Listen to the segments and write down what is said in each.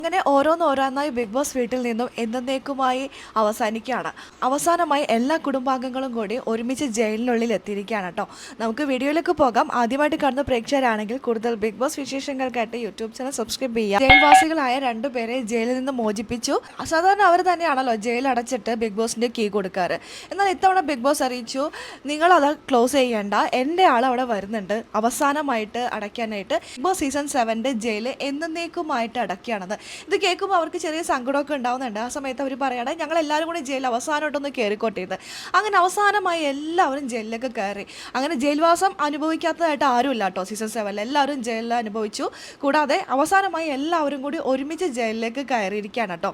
അങ്ങനെ ഓരോന്നോരോന്നായി big boss വീട്ടിൽ നിന്നും എന്നേക്കുമായി അവസാനിക്കുകയാണ്. അവസാനമായി എല്ലാ കുടുംബാംഗങ്ങളും കൂടി ഒരുമിച്ച് ജയിലിനുള്ളിൽ എത്തിയിരിക്കുകയാണ് കേട്ടോ. നമുക്ക് വീഡിയോയിലേക്ക് പോകാം. ആദ്യമായിട്ട് കാണുന്ന പ്രേക്ഷകരാണെങ്കിൽ കൂടുതൽ ബിഗ് ബോസ് വിശേഷങ്ങൾക്കായിട്ട് യൂട്യൂബ് ചാനൽ സബ്സ്ക്രൈബ് ചെയ്യുക. ജയിൽവാസികളായ രണ്ടുപേരെ ജയിലിൽ നിന്ന് മോചിപ്പിച്ചു. സാധാരണ അവർ തന്നെയാണല്ലോ ജയിൽ അടച്ചിട്ട് ബിഗ് ബോസിന്റെ കീ കൊടുക്കാറ്. എന്നാൽ ഇത്തവണ ബിഗ് ബോസ് അറിയിച്ചു, നിങ്ങളത് ക്ലോസ് ചെയ്യേണ്ട, എൻ്റെ ആൾ അവിടെ വരുന്നുണ്ട് അവസാനമായിട്ട് അടയ്ക്കാനായിട്ട്. ബിഗ് ബോസ് സീസൺ 7 ജയിൽ എന്നേക്കുമായിട്ട് അടയ്ക്കുകയാണത്. ഇത് കേൾക്കുമ്പോൾ അവർക്ക് ചെറിയ സങ്കടമൊക്കെ ഉണ്ടാവുന്നുണ്ട്. ആ സമയത്ത് അവർ പറയണേ, ഞങ്ങൾ എല്ലാവരും കൂടി ജയിലിൽ അവസാനമായിട്ടൊന്ന് കയറിക്കോട്ടിയത്. അങ്ങനെ അവസാനമായി എല്ലാവരും ജയിലിലേക്ക് കയറി. അങ്ങനെ ജയിൽവാസം അനുഭവിക്കാത്തതായിട്ട് ആരുമില്ല കേട്ടോ. സീസൺ 7 എല്ലാവരും ജയിലിൽ അനുഭവിച്ചു. കൂടാതെ അവസാനമായി എല്ലാവരും കൂടി ഒരുമിച്ച് ജയിലിലേക്ക് കയറിയിരിക്കുകയാണ് കേട്ടോ.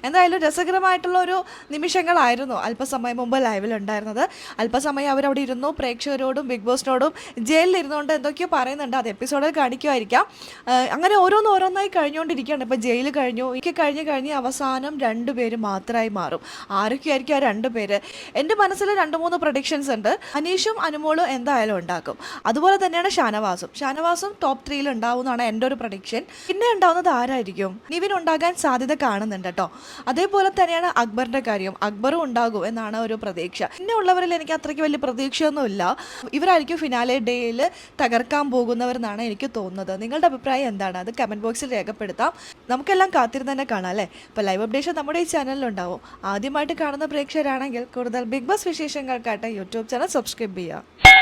എന്തായാലും രസകരമായിട്ടുള്ള ഒരു നിമിഷങ്ങളായിരുന്നു അല്പസമയം മുമ്പ് ലൈവിലുണ്ടായിരുന്നത്. അല്പസമയം അവരവിടെ ഇരുന്നു പ്രേക്ഷകരോടും ബിഗ് ബോസിനോടും ജയിലിൽ ഇരുന്നുകൊണ്ട് എന്തൊക്കെയോ പറയുന്നുണ്ട്. അത് എപ്പിസോഡിൽ കാണിക്കുമായിരിക്കാം. അങ്ങനെ ഓരോന്നോരോന്നായി കഴിഞ്ഞുകൊണ്ടിരിക്കുകയാണ്. ഇപ്പോൾ ജയിൽ കഴിഞ്ഞു, കഴിഞ്ഞ് അവസാനം രണ്ടുപേര് മാത്രമായി മാറും. ആരൊക്കെയായിരിക്കും ആ രണ്ടുപേര്? എൻ്റെ മനസ്സിൽ 2-3 പ്രഡിക്ഷൻസ് ഉണ്ട്. അനീഷും അനുമോളും എന്തായാലും ഉണ്ടാക്കും. അതുപോലെ തന്നെയാണ് ഷാനവാസും ടോപ്പ് 3 ഉണ്ടാവും എന്നാണ് എൻ്റെ ഒരു പ്രഡിക്ഷൻ. പിന്നെ ഉണ്ടാവുന്നത് ആരായിരിക്കും? നിവിൻ ഉണ്ടാകാൻ സാധ്യത കാണുന്നുണ്ട് കേട്ടോ. അതേപോലെ തന്നെയാണ് അക്ബറിൻ്റെ കാര്യം. അക്ബറും ഉണ്ടാകും എന്നാണ് ഒരു പ്രതീക്ഷ. പിന്നെ ഉള്ളവരിൽ എനിക്ക് അത്രയ്ക്ക് വലിയ പ്രതീക്ഷയൊന്നുമില്ല. ഇവരായിരിക്കും ഫിനാലെ ഡേയിൽ തകർക്കാൻ പോകുന്നവരെന്നാണ് എനിക്ക് തോന്നുന്നത്. നിങ്ങളുടെ അഭിപ്രായം എന്താണ്? അത് കമൻറ്റ് ബോക്സിൽ രേഖപ്പെടുത്താം. നമുക്കെല്ലാം കാത്തിരുന്ന് തന്നെ കാണാം അല്ലേ. അപ്പോൾ ലൈവ് അപ്ഡേഷൻ നമ്മുടെ ഈ ചാനലിലുണ്ടാവും. ആദ്യമായിട്ട് കാണുന്ന പ്രേക്ഷകരാണെങ്കിൽ കൂടുതൽ ബിഗ് ബോസ് വിശേഷങ്ങൾക്കായിട്ട് യൂട്യൂബ് ചാനൽ സബ്സ്ക്രൈബ് ചെയ്യുക.